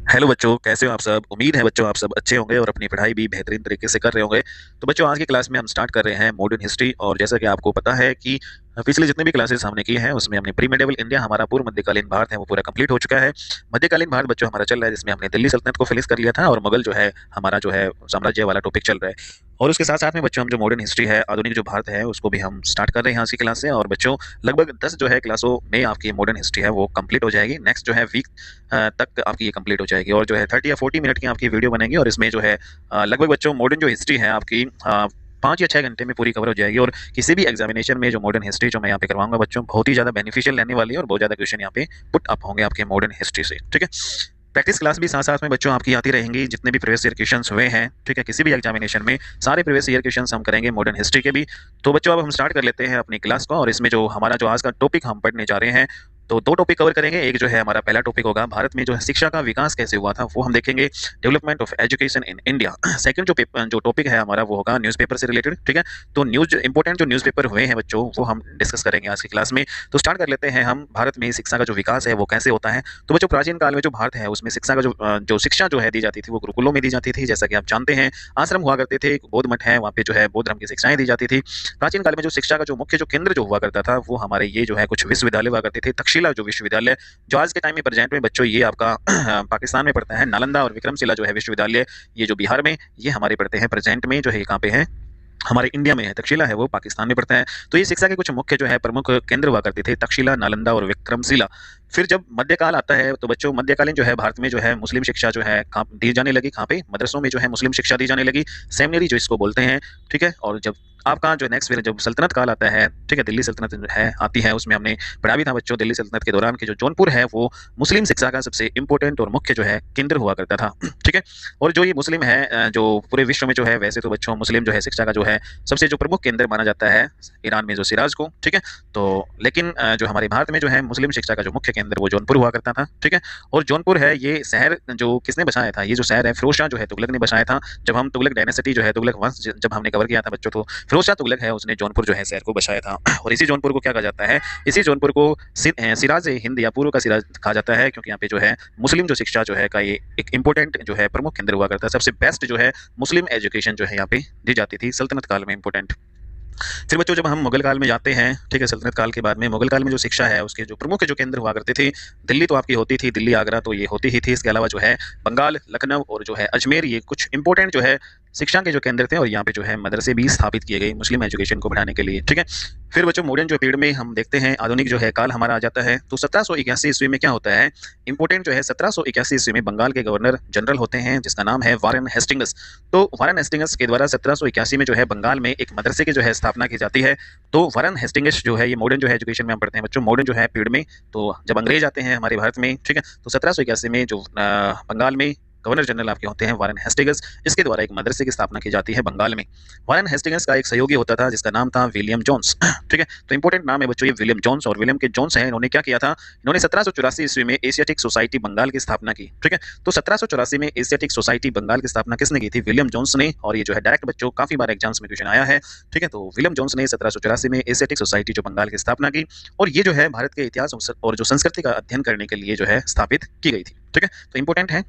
Hello बच्चों, कैसे हो आप सब। उम्मीद है बच्चों आप सब अच्छे होंगे और अपनी पढ़ाई भी बेहतरीन तरीके से कर रहे होंगे। तो बच्चों आज की क्लास में हम स्टार्ट कर रहे हैं मॉडर्न हिस्ट्री। और जैसा कि आपको पता है कि पिछले जितने भी क्लासेस हमने किए हैं उसमें हमने प्री मेडिवल इंडिया, हमारा पूर्व मध्यकालीन भारत है, वो पूरा कंप्लीट हो चुका है। मध्यकालीन भारत बच्चों हमारा चल रहा है, जिसमें हमने दिल्ली सल्तनत को फिनिश कर लिया था और मुगल जो है हमारा जो है साम्राज्य वाला टॉपिक चल रहा है। और उसके साथ साथ में बच्चों हम जो मॉडर्न हिस्ट्री है, आधुनिक जो भारत है, उसको भी हम स्टार्ट कर रहे हैं आज की क्लास से। और बच्चों लगभग 10 जो है क्लासों में आपकी मॉडर्न हिस्ट्री है वो कंप्लीट हो जाएगी। नेक्स्ट जो है वीक तक आपकी ये कंप्लीट हो जाएगी और जो है 30 या 40 मिनट की आपकी वीडियो बनेगी। और इसमें जो है लगभग बच्चों मॉडर्न जो हिस्ट्री है आपकी 5 या 6 घंटे में पूरी कवर हो जाएगी। और किसी भी एग्जामिनेशन में जो मॉडर्न हिस्ट्री जो मैं यहाँ पे करवाऊंगा बच्चों, बहुत ही ज्यादा बेनिफिशियल रहने वाली है और बहुत ज्यादा क्वेश्चन यहाँ पे पुट अप होंगे आपके मॉडर्न हिस्ट्री से। ठीक है, प्रैक्टिस क्लास भी साथ साथ में बच्चों आपकी आती रहेंगी, जितने भी प्रीवियस ईयर क्वेश्चंस हुए हैं। ठीक है, किसी भी एग्जामिनेशन में सारे प्रीवियस ईयर क्वेश्चंस हम करेंगे मॉडर्न हिस्ट्री के भी। तो बच्चों अब हम स्टार्ट कर लेते हैं अपनी क्लास को। और इसमें जो हमारा जो आज का टॉपिक हम पढ़ने जा रहे हैं, तो दो टॉपिक कवर करेंगे। एक जो है हमारा पहला टॉपिक होगा भारत में जो है शिक्षा का विकास कैसे हुआ था, वो हम देखेंगे, development of education in India. Second जो टॉपिक है हमारा वो होगा न्यूज़पेपर से रिलेटेड। ठीक है, तो न्यूज इंपॉर्टेंट जो न्यूज़पेपर हुए हैं बच्चों वो हम डिस्कस करेंगे आज की क्लास में। तो स्टार्ट कर लेते हैं हम, भारत में शिक्षा का जो विकास है वो कैसे होता है। तो बच्चों प्राचीन काल में जो भारत है उसमें शिक्षा का जो शिक्षा जो है दी जाती थी वो गुरुकुलों में दी जाती थी। जैसा कि आप जानते हैं आश्रम हुआ करते थे, एक बौद्ध मठ है, वहाँ पे जो है बौद्ध धर्म की शिक्षाएं दी जाती थी। प्राचीन काल में जो शिक्षा का जो मुख्य जो केंद्र जो हुआ करता था वो हमारे ये जो है कुछ विश्वविद्यालय हुआ करते थे। तक्षशिला जो विश्वविद्यालय जो आज के टाइम में प्रेजेंट में बच्चों ये आपका पाकिस्तान में पड़ता है। नालंदा और विक्रमशिला जो है विश्वविद्यालय, ये जो बिहार में, ये हमारे पड़ते हैं प्रेजेंट में, जो है कहाँ पे है, हमारे इंडिया में है। तक्षशिला है वो पाकिस्तान में पड़ता है। तो ये शिक्षा के कुछ मुख्य जो है प्रमुख केंद्र हुआ करते थे, तक्षशिला, नालंदा और विक्रमशिला। फिर जब मध्यकाल आता है तो बच्चों मध्यकालीन जो है भारत में जो है मुस्लिम शिक्षा जो है दी जाने लगी। कहाँ पे? मदरसों में जो है मुस्लिम शिक्षा दी जाने लगी, सेमिनरी जो इसको बोलते हैं। ठीक है, और जब आपका जो नेक्स्ट फिर जब सल्तनत काल आता है, ठीक है, दिल्ली सल्तनत जो है आती है, उसमें हमने पढ़ा भी था बच्चों, दिल्ली सल्तनत के दौरान के जो जौनपुर है वो मुस्लिम शिक्षा का सबसे इंपॉर्टेंट और मुख्य जो है केंद्र हुआ करता था। ठीक है, और जो ये मुस्लिम है जो पूरे विश्व में जो है, वैसे तो बच्चों मुस्लिम जो है शिक्षा का जो है सबसे जो प्रमुख केंद्र माना जाता है ईरान में जो सिराज को। ठीक है, तो लेकिन जो हमारे भारत में जो है मुस्लिम शिक्षा का जो मुख्य केंद्र वो जौनपुर हुआ करता था। ठीक है, और जौनपुर है ये शहर जो किसने बसाया था, ये जो शहर है फिरोज शाह जो है तुगलक ने बसाया था। जब हम तुगलक डायनेस्टी जो है तुगलक वंश जब हमने कवर किया था बच्चों, तो फिरोज शाह तुगलक है उसने जौनपुर जो है शहर को बसाया था। और इसी जौनपुर को क्या कहा जाता है, इसी जौनपुर को सिराज हिंद या पूर्व का सिराज कहा जाता है, क्योंकि यहाँ पे जो है मुस्लिम जो शिक्षा जो है का ये एक इंपॉर्टेंट जो है प्रमुख केंद्र हुआ करता है। सबसे बेस्ट जो है मुस्लिम एजुकेशन जो है यहाँ पे दी जाती थी सल्तनत काल में, इंपॉर्टेंट। फिर बच्चों जब हम मुगल काल में जाते हैं, ठीक है, सल्तनत काल के बाद में मुगल काल में जो शिक्षा है उसके जो प्रमुख जो केंद्र हुआ करते थे, दिल्ली तो आपकी होती थी, दिल्ली आगरा तो ये होती ही थी। इसके अलावा जो है बंगाल, लखनऊ और जो है अजमेर, ये कुछ इंपॉर्टेंट जो है शिक्षा के जो केंद्र थे। और यहाँ पे जो है मदरसे भी स्थापित किए गए मुस्लिम एजुकेशन को बढ़ाने के लिए। ठीक है, फिर बच्चों मॉडर्न जो पीरियड में हम देखते हैं आधुनिक जो है काल हमारा आ जाता है। तो 1781 ईस्वी में क्या होता है, इंपॉर्टेंट जो है 1781 ईस्वी में बंगाल के गवर्नर जनरल होते हैं जिसका नाम है वारेन हेस्टिंग्स। तो वारेन हेस्टिंग्स के द्वारा 1781 में जो है बंगाल में एक मदरसे की जो है स्थापना की जाती है। तो वारेन हेस्टिंग्स जो है ये मॉडर्न जो है एजुकेशन में हम पढ़ते हैं बच्चों, मॉडर्न जो है पीरियड में। तो जब अंग्रेज आते हैं हमारे भारत में, ठीक है, तो 1781 में जो बंगाल में गवर्नर जनरल आपके होते हैं वारेन हेस्टिंग्स, इसके द्वारा एक मदरसे की स्थापना की जाती है बंगाल में। वारेन हेस्टिंग्स का एक सहयोगी होता था जिसका नाम था विलियम जोन्स। ठीक है, तो इंपॉर्टेंट नाम है बच्चों ये विलियम जोन्स। और विलियम के जोन्स हैं, इन्होंने क्या किया था, इन्होंने 1784 ईस्वी में एशियाटिक सोसाइटी बंगाल की स्थापना की। ठीक है, तो 1784 में एशियाटिक सोसाइटी बंगाल की स्थापना किसने की थी, विलियम जोन्स ने। और ये जो है डायरेक्ट बच्चों काफी बार एग्जाम्स में क्वेश्चन आया है। ठीक है, तो विलियम जोन्स ने 1784 में एशियाटिक सोसाइटी जो बंगाल की स्थापना की, और ये जो है भारत के इतिहास और जो संस्कृति का अध्ययन करने के लिए जो है स्थापित की गई थी। ठीक है, तो इंपॉर्टेंट है।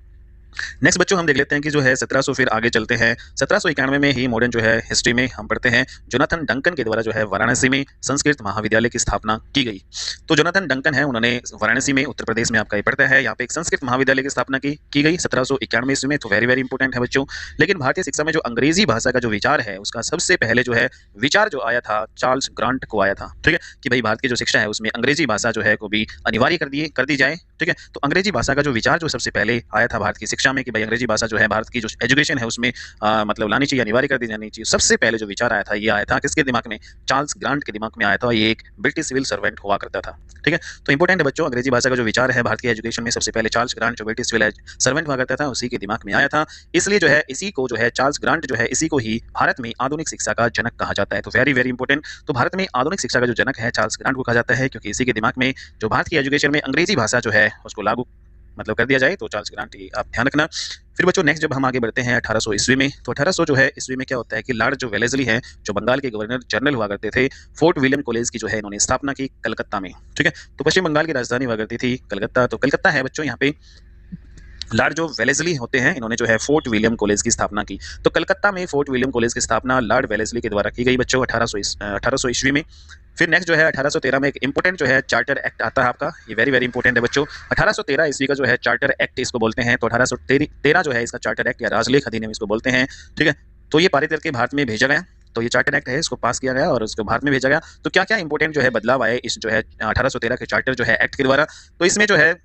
नेक्स्ट बच्चों हम देख लेते हैं कि जो है 1700, फिर आगे चलते हैं 1791 में ही मॉडर्न जो है हिस्ट्री में हम पढ़ते हैं जोनाथन डंकन के द्वारा जो है वाराणसी में संस्कृत महाविद्यालय की स्थापना की गई। तो जोनाथन डंकन है, उन्होंने वाराणसी में उत्तर प्रदेश में आपका ये पड़ता है, यहाँ पे एक संस्कृत महाविद्यालय की स्थापना की गई 1791 ईस्वी में। तो वेरी वेरी इंपॉर्टेंट है बच्चों। लेकिन भारतीय शिक्षा में जो अंग्रेजी भाषा का जो विचार है उसका सबसे पहले जो है विचार जो आया था चार्ल्स ग्रांट को आया था। ठीक है, कि भाई भारत की जो शिक्षा है उसमें अंग्रेजी भाषा जो है को भी अनिवार्य कर दी जाए। ठीक है, तो अंग्रेजी भाषा का जो विचार जो सबसे पहले आया था भारत की शिक्षा में कि भाई अंग्रेजी भाषा जो है भारत की जो एजुकेशन है उसमें मतलब लानी चाहिए, अनिवार्य कर दी जानी चाहिए। सबसे पहले जो विचार आया था ये आया था किसके दिमाग में, चार्ल्स ग्रांट के दिमाग में आया था। ये एक ब्रिटिश सिविल सर्वेंट हुआ करता था। ठीक है, तो इंपॉर्टेंट है बच्चों, अंग्रेजी भाषा का जो विचार है भारत की एजुकेशन में सबसे पहले चार्ल्स ग्रांट जो ब्रिटिश सिविल सर्वेंट हुआ करता था उसी के दिमाग में आया था। इसलिए जो है इसी को जो है चार्ल्स ग्रांट जो है इसी को ही भारत में आधुनिक शिक्षा का जनक कहा जाता है। तो वेरी वेरी इंपॉर्टेंट, तो भारत में आधुनिक शिक्षा का जो जनक है चार्ल्स ग्रांट को कहा जाता है, क्योंकि इसी के दिमाग में जो भारत की एजुकेशन में अंग्रेजी भाषा जो है उसको लागू मतलब कर दिया जाए। तो चार्ल्स ग्रांट ये आप ध्यान रखना। फिर बच्चों नेक्स्ट जब हम आगे बढ़ते हैं 1800 ईस्वी में, तो 1800 जो है ईस्वी में क्या होता है कि लॉर्ड जो वेलेस्ली हैं जो बंगाल के गवर्नर जनरल हुआ करते थे, फोर्ट विलियम कॉलेज की जो है इन्होंने स्थापना की कलकत्ता में। ठीक है, तो पश्चिम बंगाल की राजधानी हुआ करती थी कलकत्ता। तो कलकत्ता है बच्चों यहाँ पे लॉर्ड जो वेलेस्ली होते हैं, इन्होंने जो है फोर्ट विलियम कॉलेज की स्थापना की। तो कलकत्ता में फोर्ट विलियम कॉलेज की स्थापना लॉर्ड वेलेस्ली के द्वारा की गई बच्चों 1800 ईस्वी में। फिर नेक्स्ट जो है 1813 में एक इंपोर्टेंट जो है चार्टर एक्ट आता है आपका, ये वेरी वेरी इंपोर्टेंट है बच्चों। 1813 ईस्वी का जो है चार्टर एक्ट इसको बोलते हैं। तो 1813 जो है इसका चार्टर एक्ट या राजलेख अधिनियम इसको बोलते हैं, ठीक है। तो ये पारित करके भारत में भेजा गया। तो ये चार्टर एक्ट है, इसको पास किया गया और उसको भारत में भेजा गया। तो क्या क्या इंपोर्टेंट जो है बदलाव आए इस जो है 1813 के चार्टर जो है एक्ट के द्वारा। तो इसमें जो है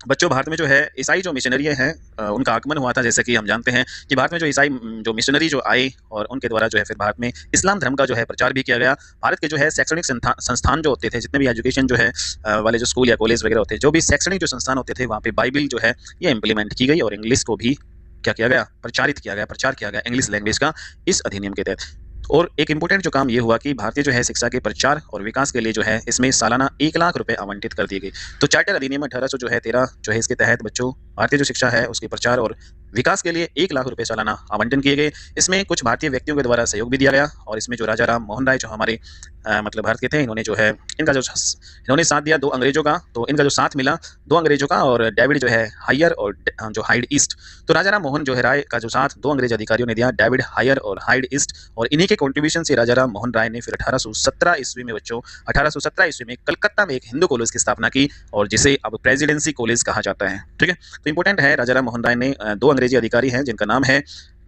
बच्चों भारत में जो है ईसाई जो मिशनरी हैं उनका आगमन हुआ था। जैसे कि हम जानते हैं कि भारत में जो ईसाई जो मिशनरी जो आए और उनके द्वारा जो है फिर भारत में इस्लाम धर्म का जो है प्रचार भी किया गया। भारत के जो है शैक्षणिक संस्थान जो होते थे, जितने भी एजुकेशन जो है वाले जो स्कूल या कॉलेज वगैरह होते हैं, जो भी शैक्षणिक जो संस्थान होते थे, वहाँ पे बाइबिल जो है ये इम्प्लीमेंट की गई और इंग्लिश को भी क्या किया गया, प्रचार किया गया इंग्लिश लैंग्वेज का इस अधिनियम के तहत। और एक इंपॉर्टेंट जो काम ये हुआ कि भारतीय जो है शिक्षा के प्रचार और विकास के लिए जो है इसमें सालाना 1 लाख रुपए आवंटित कर दिए गए। तो चार्टर अधिनियम 1813 जो है इसके तहत बच्चों भारतीय जो शिक्षा है उसके प्रचार और विकास के लिए 1 लाख रुपए सालाना आवंटन किए गए। इसमें कुछ भारतीय व्यक्तियों के द्वारा सहयोग भी दिया गया और इसमें जो राजा राम मोहन राय जो हमारे मतलब भारत के थे, इन्होंने जो है इनका जो इन्होंने साथ दिया 2 अंग्रेजों का। तो इनका जो साथ मिला 2 अंग्रेजों का और डेविड जो है हायर और जो हाइड ईस्ट। तो राजा राम मोहन जो है राय का जो साथ 2 अंग्रेज अधिकारियों ने दिया, डेविड हायर और हाइड ईस्ट। और इन्हीं के कंट्रीब्यूशन से राजा राम मोहन राय ने फिर 1817 ईस्वी में बच्चों 1817 ईस्वी में कलकत्ता में एक हिंदू कॉलेज की स्थापना की और जिसे अब प्रेसिडेंसी कॉलेज कहा जाता है, ठीक है। तो इंपॉर्टेंट है, राजा राम मोहन राय ने 2 अंग्रेजी अधिकारी हैं जिनका नाम है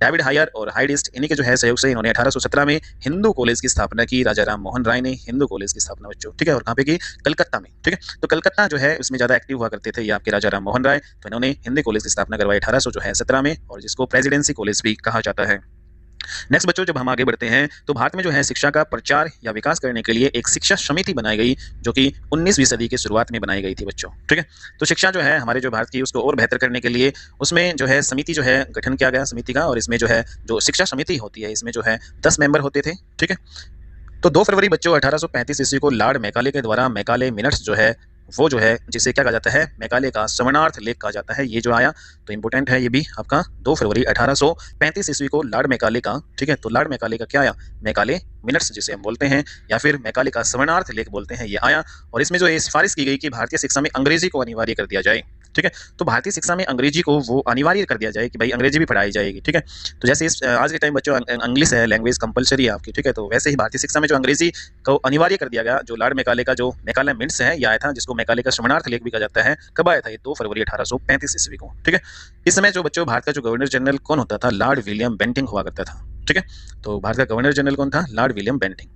डेविड हायर और हाइड ईस्ट, इन्हीं के जो है सहयोग से इन्होंने 1817 में हिंदू कॉलेज की स्थापना की। राजा राम मोहन राय ने हिंदू कॉलेज की स्थापना बच्चों, ठीक है। और कहाँ पे की, कलकत्ता में, ठीक है। तो कलकत्ता जो है उसमें ज्यादा एक्टिव हुआ करते थे ये आपके राजा राम मोहन राय। तो इन्होंने हिंदी कॉलेज की स्थापना करवाई 1817 में और जिसको प्रेसिडेंसी कॉलेज भी कहा जाता है। नेक्स्ट बच्चों जब हम आगे बढ़ते हैं तो भारत में जो है शिक्षा का प्रचार या विकास करने के लिए एक शिक्षा समिति बनाई गई जो कि 19वीं सदी की शुरुआत में बनाई गई थी बच्चों, ठीक है। तो शिक्षा जो है हमारे जो भारत की उसको और बेहतर करने के लिए उसमें जो है समिति जो है गठन किया गया समिति का। और इसमें जो है जो शिक्षा समिति होती है इसमें जो है 10 मेंबर होते थे, ठीक है। तो 2 फरवरी बच्चों 1835 ईस्वी को लॉर्ड मैकाले के द्वारा मैकाले मिनट्स जो है वो जो है जिसे क्या कहा जाता है, मैकाले का श्रवणार्थ लेख कहा जाता है, ये जो आया। तो इंपॉर्टेंट है ये भी आपका 2 फरवरी 1835 ईस्वी को लॉर्ड मैकाले का, ठीक है। तो लॉर्ड मैकाले का क्या आया, मैकाले मिनट्स जिसे हम बोलते हैं या फिर मैकाले का श्रवणार्थ लेख बोलते हैं, ये आया। और इसमें जो सिफारिश की गई कि भारतीय शिक्षा में अंग्रेजी को अनिवार्य कर दिया जाए, ठीक है। तो भारतीय शिक्षा में अंग्रेजी को वो अनिवार्य कर दिया जाए कि भाई अंग्रेजी भी पढ़ाई जाएगी, ठीक है। तो जैसे इस आज के टाइम बच्चों इंग्लिश है लैंग्वेज कंपलसरी है आपकी, ठीक है। तो वैसे ही भारतीय शिक्षा में जो अंग्रेजी को अनिवार्य कर दिया गया, जो लॉर्ड मैकाले का जो मैकाले मिनट्स है ये आया था, जिसको मैकाले का श्रवणार्थ लेख भी कहा जाता है। कब आया था ये, 2 फरवरी 1835 ईस्वी को, ठीक है। इस समय जो बच्चों भारत का जो गवर्नर जनरल कौन होता था, लॉर्ड विलियम बेंटिंग हुआ करता था, ठीक है। तो भारत का गवर्नर जनरल कौन था, लॉर्ड विलियम बेंटिंग,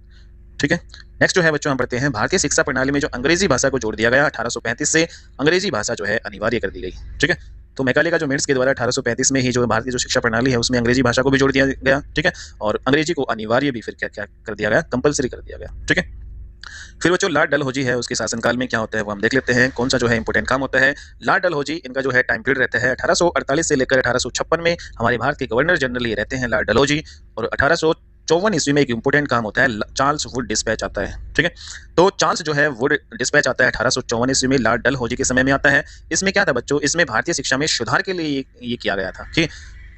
ठीक है। नेक्स्ट जो है बच्चों हम पढ़ते हैं भारतीय शिक्षा प्रणाली में जो अंग्रेजी भाषा को जोड़ दिया गया 1835 से अंग्रेजी भाषा जो है अनिवार्य कर दी गई, ठीक है। तो मैकाले का जो मिनट्स के द्वारा 1835 में ही जो भारतीय जो शिक्षा प्रणाली है उसमें अंग्रेजी भाषा को भी जोड़ दिया गया, ठीक है। और अंग्रेजी को अनिवार्य भी फिर क्या क्या कर दिया गया, कंपलसरी कर दिया गया, ठीक है। फिर बच्चों लॉर्ड डलहौजी है, उसके शासनकाल में क्या होता है वो हम देख लेते हैं, कौन सा जो है इंपॉर्टेंट काम होता है। लॉर्ड डलहौजी इनका जो है टाइम पीरियड रहता है 1848 से लेकर 1856 में हमारे भारत के गवर्नर जनरल ये रहते हैं लॉर्ड डलहौजी। और 1854 ईस्वी में एक इंपॉर्टेंट काम होता है, चार्ल्स वुड डिस्पैच आता है, ठीक है। तो चार्ल्स जो है वुड डिस्पैच आता है 1854 ईस्वी में लॉर्ड डलहौजी के समय में आता है। इसमें क्या था बच्चों, इसमें भारतीय शिक्षा में सुधार के लिए ये किया गया था, ठीक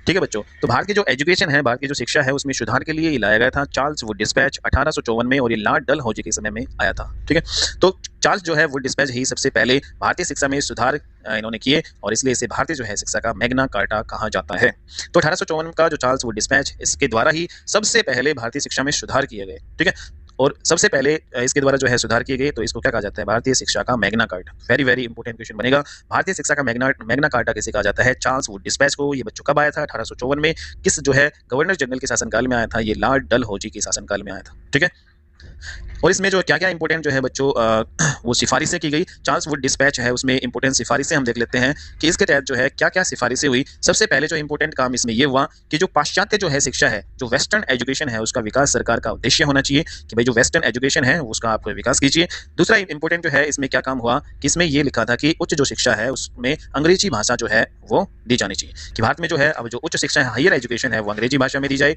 है बच्चों। तो भारत की जो एजुकेशन है, भारत की जो शिक्षा है उसमें सुधार के लिए ये लाया गया था चार्ल्स वुड डिस्पैच 1854 में और ये लॉर्ड डलहौजी के समय में आया था, ठीक है। तो चार्ल्स जो है वुड डिस्पैच ही सबसे पहले भारतीय शिक्षा में सुधार इन्होंने किए और इसलिए इसे भारतीय जो है शिक्षा का मैग्ना कार्टा कहा जाता है। तो 1854 का जो चार्ल्स वुड डिस्पैच, इसके द्वारा ही सबसे पहले भारतीय शिक्षा में सुधार किए गए, ठीक है। और सबसे पहले इसके द्वारा जो है सुधार किए गए, तो इसको क्या कहा जाता है, भारतीय शिक्षा का Magna carta. Very very important question बनेगा, भारतीय शिक्षा का मैग्ना कार्टा किसे कहा जाता है, चार्ल्स वुड डिस्पैच को। ये बच्चों कब आया था, 1854 में। किस जो है गवर्नर जनरल के शासनकाल में आया था, ये लॉर्ड डलहौजी के शासनकाल में आया था, ठीक है। और इसमें जो क्या क्या इंपॉर्टेंट जो है बच्चों वो सिफारिशें की गई, चार्ल्स वुड डिस्पैच है उसमें इंपॉर्टेंट सिफारिशें हम देख लेते हैं कि इसके तहत जो है क्या क्या सिफारिशें हुई। सबसे पहले जो इंपॉर्टेंट काम इसमें ये हुआ कि जो पाश्चात्य जो है शिक्षा है, जो वेस्टर्न एजुकेशन है, उसका विकास सरकार का उद्देश्य होना चाहिए कि भाई जो वेस्टर्न एजुकेशन है उसका आप विकास कीजिए। दूसरा इंपॉर्टेंट जो है इसमें क्या काम हुआ कि इसमें ये लिखा था कि उच्च जो शिक्षा है उसमें अंग्रेजी भाषा जो है वो दी जानी चाहिए, कि भारत में जो है अब जो उच्च शिक्षा है, हायर एजुकेशन है, वो अंग्रेजी भाषा में दी जाए।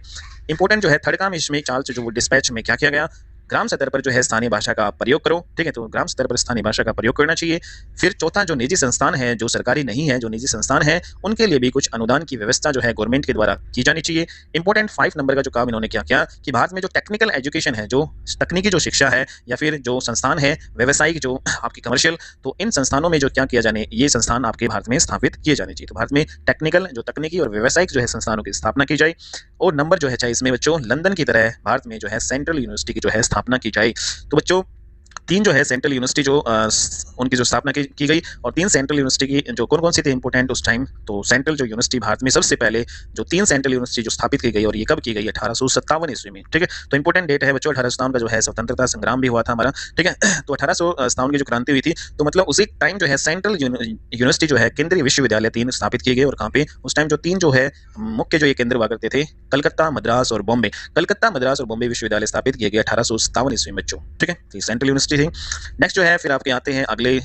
इंपॉर्टेंट जो है थर्ड काम इसमें चार्ल्स जो वो डिस्पैच में क्या किया गया, ग्राम स्तर पर जो है स्थानीय भाषा का आप प्रयोग करो, ठीक है, तो ग्राम स्तर पर स्थानीय भाषा का प्रयोग करना चाहिए। फिर चौथा, जो निजी संस्थान है, जो सरकारी नहीं है, जो निजी संस्थान है, उनके लिए भी कुछ अनुदान की व्यवस्था जो है गवर्नमेंट के द्वारा की जानी चाहिए। इंपॉर्टेंट 5 नंबर का जो काम इन्होंने क्या किया कि भारत में जो टेक्निकल एजुकेशन है, जो तकनीकी जो शिक्षा है या फिर जो संस्थान है व्यावसायिक जो आपकी कमर्शियल, तो इन संस्थानों में जो क्या किया जाने, ये संस्थान आपके भारत में स्थापित किए जाने चाहिए। तो भारत में टेक्निकल जो तकनीकी और व्यावसायिक जो है संस्थानों की स्थापना की जाए। और नंबर जो है चाहे इसमें बच्चों लंदन की तरह भारत में जो है सेंट्रल यूनिवर्सिटी की जो है स्थापना की जाए। तो बच्चों 3 जो है सेंट्रल यूनिवर्सिटी जो उनकी जो स्थापना की गई, और 3 सेंट्रल यूनिवर्सिटी की जो कौन-कौन सी थी इंपॉर्टेंट उस टाइम, तो सेंट्रल जो यूनिवर्सिटी भारत में सबसे पहले जो 3 सेंट्रल यूनिवर्सिटी जो स्थापित की गई, और ये कब की गई, 1857 ईस्वी में, ठीक है। तो इंपॉर्टेंट डेट है बच्चों 1857 का जो है स्वतंत्रता संग्राम भी हुआ था हमारा, ठीक है। तो 1857 की जो क्रांति हुई थी, तो मतलब उसी टाइम जो है सेंट्रल यूनिवर्सिटी जो है केंद्रीय विश्वविद्यालय 3 स्थापित किए गए। और कहाँ पे उस टाइम जो 3 जो है मुख्य जो ये केंद्र हुआ करते थे, कलकत्ता, मद्रास और बॉम्बे। कलकत्ता, मद्रास और बॉम्बे विश्वविद्यालय स्थापित किए गए 1857 ईस्वी में बच्चों, ठीक है। तो सेंट्रल यूनिवर्सिटी थी। नेक्स्ट जो है फिर आपके आते हैं अगले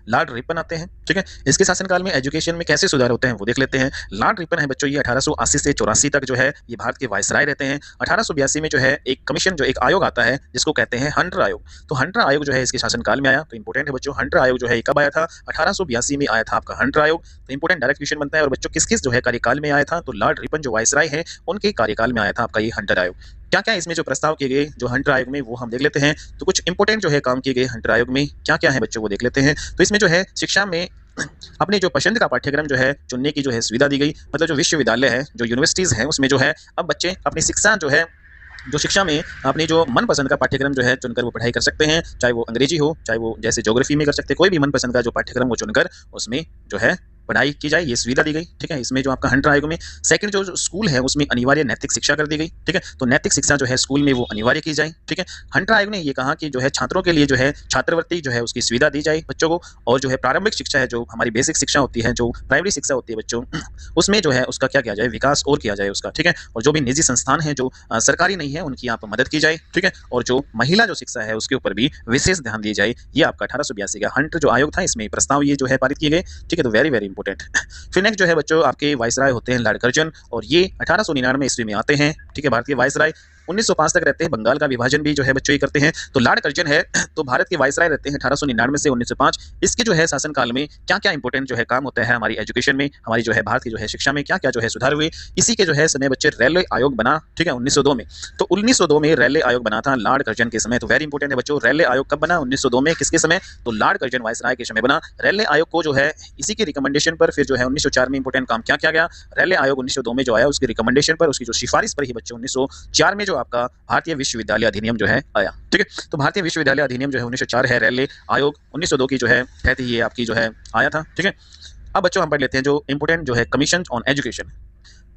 लॉर्ड रिपन आते हैं, ठीक है। इसके शासनकाल में एजुकेशन में कैसे सुधार होते हैं वो देख लेते हैं। लॉर्ड रिपन है बच्चों, ये 1880 से 84 तक जो है ये भारत के वायसराय रहते हैं। 1882 में जो है एक कमीशन, जो एक आयोग आता है जिसको कहते हैं हंटर आयोग। तो हंटर आयोग जो है इसके शासनकाल में आया। तो इंपॉर्टेंट है बच्चों, हंटर आयोग जो है कब आया था, 1882 में आया था आपका हंटर आयोग। तो इंपॉर्टेंट डायरेक्ट क्वेश्चन बनता है। और बच्चों किस किस जो है कार्यकाल में आया था, तो लॉर्ड रिपन जो वायसराय है उनके कार्यकाल में आया था आपका ये हंटर आयोग। क्या क्या इसमें जो प्रस्ताव किए गए जो हंटर आयोग में, वो हम देख लेते हैं। तो कुछ इंपॉर्टेंट जो है काम किए गए हंटर आयोग में क्या क्या है बच्चों, वो देख लेते हैं। तो इसमें जो है शिक्षा में अपने जो पसंद का पाठ्यक्रम जो है चुनने की जो है सुविधा दी गई। मतलब जो विश्वविद्यालय है, जो यूनिवर्सिटीज है, उसमें जो है अब बच्चे अपनी शिक्षा जो है, जो शिक्षा में अपनी जो मनपसंद का पाठ्यक्रम जो है चुनकर वो पढ़ाई कर सकते हैं। चाहे वो अंग्रेजी हो, चाहे वो जैसे ज्योग्राफी में कर सकते हैं, कोई भी मनपसंद का जो पाठ्यक्रम वो चुनकर उसमें जो है पढ़ाई की जाए, ये सुविधा दी गई, ठीक है। इसमें जो आपका हंटर आयोग में सेकंड जो स्कूल है उसमें अनिवार्य नैतिक शिक्षा कर दी गई, ठीक है। तो नैतिक शिक्षा जो है स्कूल में वो अनिवार्य की जाए, ठीक है। हंटर आयोग ने ये कहा कि जो है छात्रों के लिए जो है छात्रवृत्ति जो है उसकी सुविधा दी जाए बच्चों को। और जो है प्रारंभिक शिक्षा है, जो हमारी बेसिक शिक्षा होती है, जो प्राइमरी शिक्षा होती है बच्चों, उसमें जो है उसका क्या किया जाए, विकास और किया जाए उसका, ठीक है। और जो भी निजी संस्थान है जो सरकारी नहीं है उनकी यहाँ पर मदद की जाए, ठीक है। और जो महिला जो शिक्षा है उसके ऊपर भी विशेष ध्यान दिया जाए। ये आपका 1882 का हंटर जो आयोग था, इसमें प्रस्ताव ये जो है पारित किए गए, ठीक है। तो वेरी वेरी इंपॉर्टेंट। फिर नेक्स्ट जो है बच्चों आपके वायसराय होते हैं लॉर्ड कर्जन, और ये 1899 ईस्वी में आते हैं, ठीक है। भारतीय वायसराय 1905 तक रहते हैं। बंगाल का विभाजन भी जो है बच्चों ये करते हैं। तो लॉर्ड कर्जन है तो भारत के वायसराय रहते हैं 1899 से 1905। इसके जो है शासनकाल में क्या क्या इंपॉर्टेंट जो है काम होता है हमारी एजुकेशन में, हमारी जो है भारत की जो है शिक्षा में क्या क्या जो है सुधार हुए। इसी के जो है समय बच्चे रेलवे आयोग बना, ठीक है, 1902 में। तो 1902 में रेलवे आयोग बना था लॉर्ड कर्जन के समय। तो वेरी इंपॉर्टेंट है बच्चों, रेलवे आयोग कब बना, 1902 में, किसके समय, तो लॉर्ड कर्जन वायसराय के समय बना। रेलवे आयोग को जो है इसी के रिकमेंडेशन पर फिर जो है 1904 में इंपॉर्टेंट काम क्या किया गया। रेलवे आयोग 1902 में जो आया उसकी रिकमेंडेशन पर, उसकी जो सिफारिश पर ही बच्चों 1904 में जो आपका भारतीय विश्वविद्यालय अधिनियम जो है आया, ठीक है। तो भारतीय विश्वविद्यालय अधिनियम जो है 1904 है, रेलवे आयोग 1902 की जो है तहत ये आपकी जो है आया था, ठीक है। अब बच्चों हम पढ़ लेते हैं जो इंपॉर्टेंट जो है कमीशन ऑन एजुकेशन,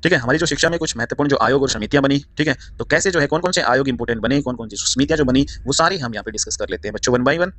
ठीक है। हमारी जो शिक्षा में कुछ महत्वपूर्ण जो आयोग और समितियां बनी, ठीक है। तो कैसे जो है कौन कौन से आयोग इंपॉर्टेंट बने, कौन कौन सी समितियां जो बनी, वो सारी हम यहाँ पे डिस्कस कर लेते हैं बच्चों 1 बाय 1।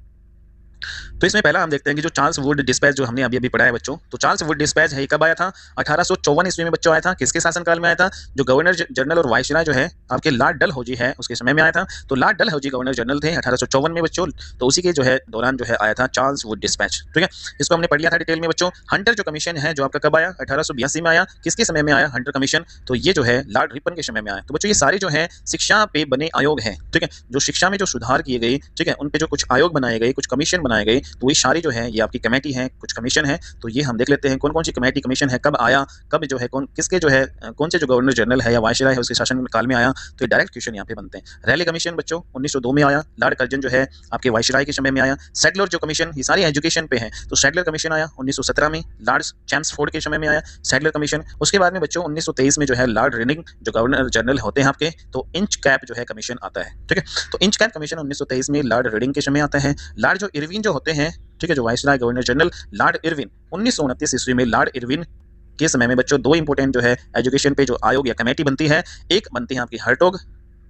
तो इसमें पहला हम देखते हैं कि जो चार्ल्स वुड डिस्पैच जो हमने अभी अभी पढ़ा है बच्चों, तो चार्ल्स वुड डिस्पैच है कब आया था, 1854 ईस्वी में बच्चों आया था। किसके शासनकाल में आया था, जो गवर्नर जनरल और वायसराय जो है आपके लॉर्ड डलहौजी है उसके समय में आया था। तो लॉर्ड डलहौजी गवर्नर जनरल थे 1854 में बच्चों। तो उसी के जो है दौरान जो है आया था चार्ल्स वुड डिस्पैच, ठीक है। इसको हमने पढ़ लिया था डिटेल में बच्चों। हंटर जो कमीशन है जो आपका कब आया, 1882 में आया। किसके समय में आया हंटर कमीशन, तो ये जो है लॉर्ड रिपन के समय में आया। तो बच्चों ये सारे जो है शिक्षा पे बने आयोग हैं, ठीक है। जो शिक्षा में जो सुधार किए गए, ठीक है, उन पे जो कुछ आयोग बनाए गए, कुछ कमीशन बनाए गए, तो ये सारी जो है ये आपकी कमेटी है, कुछ कमीशन है। तो ये हम देख लेते हैं कौन कौन सी कमेटी कमीशन है, कब आया, कब जो है कौन किसके जो है कौन से जो गवर्नर जनरल है या वायसराय है उसके शासन काल में आया। तो ये डायरेक्ट क्वेश्चन यहाँ पे बनते हैं। रैले कमीशन बच्चों 1902 में आया। लॉर्ड कर्जन जो है आपके वायसराय के समय में आया। सेटलर जो कमीशन, ये सारी एजुकेशन पे है, तो सेटलर कमीशन आया 1917 में। लॉर्ड चैम्सफोर्ड के समय में आया सेटलर कमीशन। उसके बाद में बच्चों 1923 में जो है लॉर्ड रिनिंग जो गवर्नर जनरल होते हैं आपके, तो इंच कैप जो है कमीशन आता है, ठीक है। तो इंच कैप कमीशन 1923 में लॉर्ड रिडिंग के समय आता है। लॉर्ड जो इरविन जो होते हैं, ठीक है, जो viceroy governor general Lord Irwin 1929 ईस्वी में लॉर्ड इरविन के समय में बच्चों दो इंपॉर्टेंट जो है एजुकेशन पे जो आयोग या कमेटी बनती है। एक बनती है आपकी हर्टोग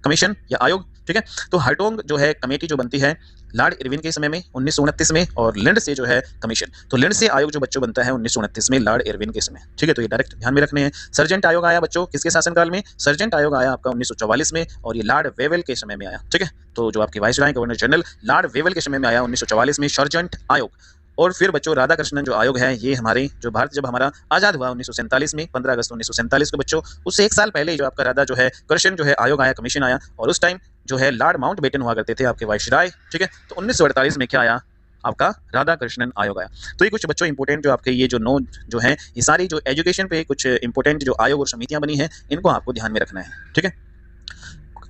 कमीशन या आयोग, ठीक है। तो हर्टोग जो है कमेटी जो बनती है लॉर्ड इरविन के समय में 1929 में, और लिंड से जो है कमीशन, तो लिंड से आयोग जो बच्चों बनता है 1929 में लॉर्ड इरविन के समय, ठीक है। तो ये डायरेक्ट ध्यान में रखने हैं। सर्जेंट आयोग आया बच्चों किसके शासनकाल में, सर्जेंट आयोग आया आपका 1944 में, और ये लॉर्ड वेवेल के समय में आया, ठीक है। तो जो आपके viceroy governor general Lord Wavell के समय में आया 1944 में सर्जेंट आयोग। और फिर बच्चों राधाकृष्णन जो आयोग है, ये हमारे जो भारत जब हमारा आजाद हुआ 1947 में, 15 अगस्त 1947 को बच्चों, उससे एक साल पहले जो आपका राधा जो है कृष्ण जो है आयोग आया, कमीशन आया। और उस टाइम जो है लॉर्ड माउंटबेटन हुआ करते थे आपके वाइसराय, ठीक है। तो 1948 में क्या आया, आपका राधा कृष्णन आयोग आया। तो ये कुछ बच्चों इंपॉर्टेंट जो आपके ये जो नो जो है ये सारी जो एजुकेशन पे कुछ इंपॉर्टेंट जो आयोग और समितियां बनी हैं इनको आपको ध्यान में रखना है, ठीक है।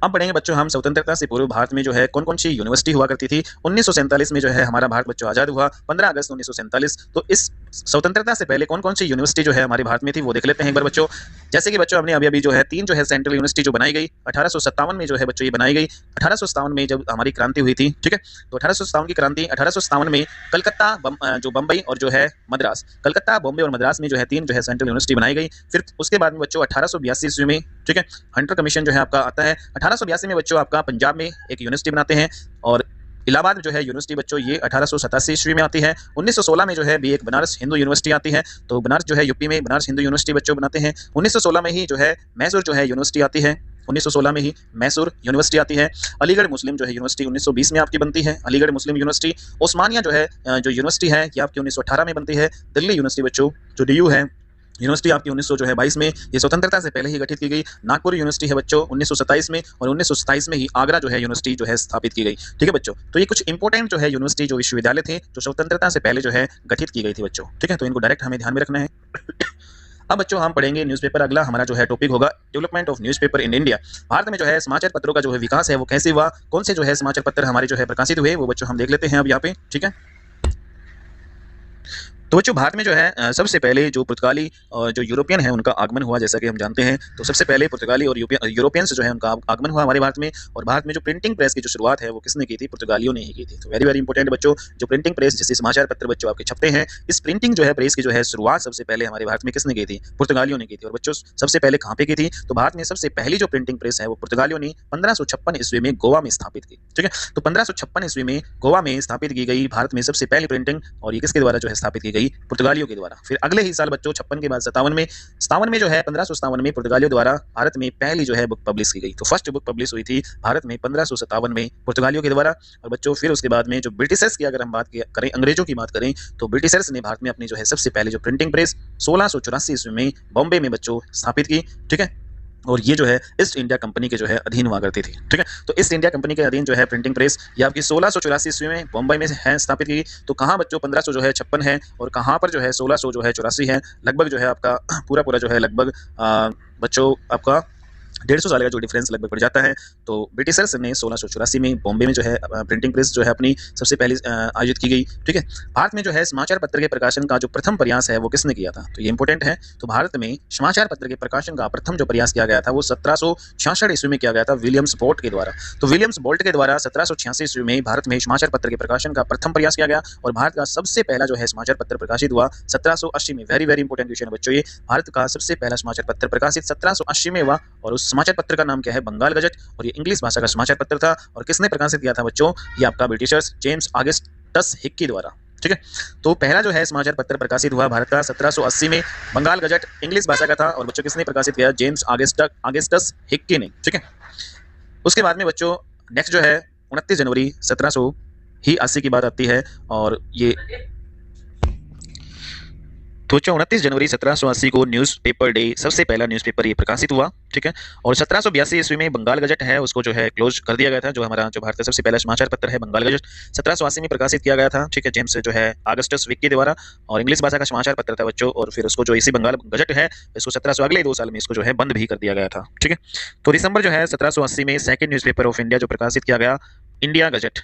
अब पढ़ेंगे बच्चों हम स्वतंत्रता से पूर्व भारत में जो है कौन कौन सी यूनिवर्सिटी हुआ करती थी। 1947 में जो है हमारा भारत बच्चों आज़ाद हुआ, 15 अगस्त 1947। तो इस स्वतंत्रता से पहले कौन कौन सी यूनिवर्सिटी जो है हमारे भारत में थी वो देख लेते हैं एक बार बच्चों। जैसे कि बच्चों हमने अभी अभी जो है 3 जो है सेंट्रल यूनिवर्सिटी जो बनाई गई 1857 में जो है बच्चों ये बनाई गई। 1857 में जब हमारी क्रांति हुई थी, ठीक है। तो 1857 की क्रांति 1857 में कलकत्ता जो बम्बई और जो है मद्रास, कलकत्ता बॉम्बे और मद्रास में जो है 3 जो है सेंट्रल यूनिवर्सिटी बनाई गई। फिर उसके बाद में बच्चों 1882 ईस्वी में, ठीक है, हंटर कमीशन जो है आपका आता है। 1882 में बच्चों आपका पंजाब में एक यूनिवर्सिटी बनाते हैं और इलाहाबाद में जो है यूनिवर्सिटी बच्चों ये 1887 ईस्वी में आती है। 1916 में जो है भी एक बनारस हिंदू यूनिवर्सिटी आती है, तो बनारस जो है यूपी में बनारस हिंदू यूनिवर्सिटी बच्चों बनाते हैं। 1916 में ही जो है मैसूर जो है यूनिवर्सिटी आती है, 1916 में ही मैसूर यूनिवर्सिटी आती है। अलीगढ़ मुस्लिम जो है यूनिवर्सिटी 1920 में आपकी बनती है, अलीगढ़ मुस्लिम यूनिवर्सिटी। ओस्मानिया जो है जो यूनिवर्सिटी है ये आपकी 1918 में बनती है। दिल्ली यूनिवर्सिटी बच्चों जो DU है यूनिवर्सिटी आपकी 1922 में, ये स्वतंत्रता से पहले ही गठित की गई। नागपुर यूनिवर्सिटी है बच्चों 1927 में, और 1927 में ही आगरा जो है यूनिवर्सिटी जो है स्थापित की गई, ठीक है बच्चों। तो ये कुछ इंपॉर्टेंट जो है यूनिवर्सिटी जो विश्वविद्यालय थे जो स्वतंत्रता से पहले जो है गठित की गई थी बच्चों, ठीक है। तो इनको डायरेक्ट हमें ध्यान में रखना है। अब बच्चों हम पढ़ेंगे न्यूज़पेपर। अगला हमारा जो है टॉपिक होगा development of newspaper in India. Bharat में जो है समाचार पत्रों का जो है विकास है वो कैसे हुआ, कौन से जो है समाचार पत्र हमारे जो है प्रकाशित हुए वो बच्चों हम देख लेते हैं अब यहाँ पे, ठीक है। तो बच्चों भारत में जो है सबसे पहले जो पुर्तगाली और जो यूरोपियन है उनका आगमन हुआ, जैसा कि हम जानते हैं। तो सबसे पहले पुर्तगाली और यूरोपियंस जो है उनका आगमन हुआ हमारे भारत में। और भारत में जो प्रिंटिंग प्रेस की जो शुरुआत है वो किसने की थी, पुर्तगालियों ने ही की थी। तो वेरी वेरी इंपॉर्टेंट बच्चों, जो प्रिंटिंग प्रेस जिससे समाचार पत्र बच्चों आपके छपते हैं, इस प्रिंटिंग जो है प्रेस की जो है शुरुआत सबसे पहले हमारे भारत में किसने की थी, पुर्तगालियों ने की थी। और बच्चों सबसे पहले कहाँ पे की थी, तो भारत में सबसे पहली जो प्रिंटिंग प्रेस है वो पुर्तगालियों ने 1556 ईस्वी में गोवा में स्थापित की, ठीक है। तो 1556 ईस्वी में गोवा में स्थापित की गई भारत में सबसे पहली प्रिंटिंग, और ये किसके द्वारा जो है स्थापित की गई, पुर्तगालियों के द्वारा। फिर अगले ही साल बच्चों 56 के बाद 57 में जो है 1557 में पुर्तगालियों द्वारा भारत में पहली जो है बुक पब्लिश की गई। तो फर्स्ट बुक पब्लिश हुई थी भारत में 1557 में पुर्तगालियों के द्वारा। और बच्चों फिर उसके बाद में जो ब्रिटिशर्स की अगर हम बात करें, अंग्रेजों की बात करें, तो ब्रिटिशर्स ने भारत में अपनी जो है सबसे पहले जो प्रिंटिंग प्रेस 1684 ईस्वी में बॉम्बे में बच्चों स्थापित की, ठीक है। और ये जो है ईस्ट इंडिया कंपनी के जो है अधीन हुआ करती थी, ठीक है। तो ईस्ट इंडिया कंपनी के अधीन जो है प्रिंटिंग प्रेस ये आपकी 1684 ईस्वी में बॉम्बे में है स्थापित की। तो कहाँ बच्चों 1500 जो है 56 है, और कहाँ पर जो है 1600 जो है 84 है। लगभग जो है आपका पूरा जो है लगभग बच्चों आपका 150 साल का जो डिफरेंस लगभग पड़ जाता है। तो ब्रिटिशर्स ने 1684 में बॉम्बे में जो है प्रिंटिंग प्रेस जो है अपनी सबसे पहले आयोजित की गई, ठीक है। भारत में जो है समाचार पत्र के प्रकाशन का जो प्रथम प्रयास है वो किसने किया था, तो ये इंपॉर्टेंट है। तो भारत में समाचार पत्र के प्रकाशन का प्रथम जो प्रयास किया गया था वो 1766 ईस्वी में किया गया था विलियम्स बोल्ट के द्वारा। तो विलियम्स बोल्ट के द्वारा 1786 ईस्वी में भारत में समाचार पत्र के प्रकाशन का प्रथम प्रयास किया गया। और भारत का सबसे पहला जो है समाचार पत्र प्रकाशित हुआ 1780 में। वेरी वेरी इंपॉर्टेंट क्वेश्चन है बच्चों ये। भारत का सबसे पहला समाचार पत्र प्रकाशित 1780 में हुआ, और उस समाचार पत्र का नाम क्या है, बंगाल गजट। और ये इंग्लिश भाषा का समाचार पत्र था। और किसने प्रकाशित किया था बच्चों, ये आपका ब्रिटिशर्स जेम्स ऑगस्टस हिक्की द्वारा, ठीक है। तो पहला जो है समाचार पत्र प्रकाशित हुआ भारत का 1780 में, बंगाल गजट इंग्लिश भाषा का था। और बच्चों किसने प्रकाशित किया, जेम्स ऑगस्टस हिक्की ने, ठीक है। उसके बाद में बच्चों नेक्स्ट जो है 29 जनवरी 1780 की बात आती है। और ये तो 29 जनवरी 1780 को न्यूज़पेपर डे सबसे पहला न्यूज़पेपर ये प्रकाशित हुआ, ठीक है। और 1782 ईस्वी में बंगाल गजट है उसको जो है क्लोज कर दिया गया था। जो हमारा जो भारत का सबसे पहला समाचार पत्र है बंगाल गजट 1780 में प्रकाशित किया गया था, ठीक है, जेम्स जो है ऑगस्टस हिक्की द्वारा। और इंग्लिश भाषा का समाचार पत्र था बच्चों। और फिर उसको जो इसी बंगाल गजट है इसको 1700 अगले 2 साल में इसको जो है बंद भी कर दिया गया था, ठीक है। तो दिसंबर जो है 1780 में सेकंड न्यूज़पेपर ऑफ इंडिया जो प्रकाशित किया गया, इंडिया गजट,